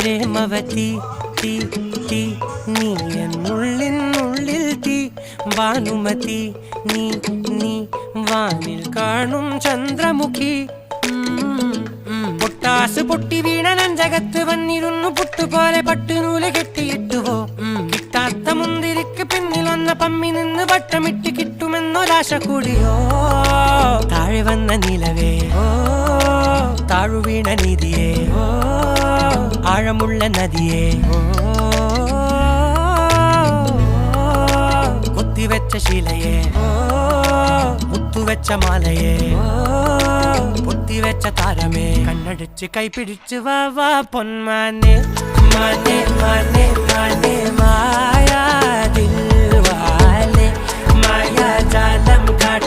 പ്രേമവതി തീ തീ നീ എന്നുള്ളിനുള്ളിൽ തീ ഭാനുമതി നീ നീ വാനിൽ കാണും ചന്ദ്രമുഖി പൊട്ടാസ് പൊട്ടി വീണ നഞ്ചകത്ത് വന്നിരുന്നു പുട്ടുപോലെ പട്ടുനൂല് കെട്ടിയിട്ടുവോ കിട്ടാത്ത മുന്തിരിക്ക് പിന്നിൽ വന്ന പമ്മി നിന്ന് വട്ടമിട്ട് കിട്ടുമെന്നൊരാശ കൂടിയോ താഴെ വന്ന നിലവേ താഴു വീണ നിധിയേ ആഴമുള്ള നദിയേ കൊത്തിവെച്ച ശിലയേ മുത്തുവെച്ച മാലയേ പൊത്തിവെച്ച താരമേ കണ്ണടിച്ച് കൈപിടിച്ച് വാ വാ പൊന്മാനെ മാനെ മാനെ മാനെ മായാ ദിൽവാലെ മായാ ജാലം കാട്ടി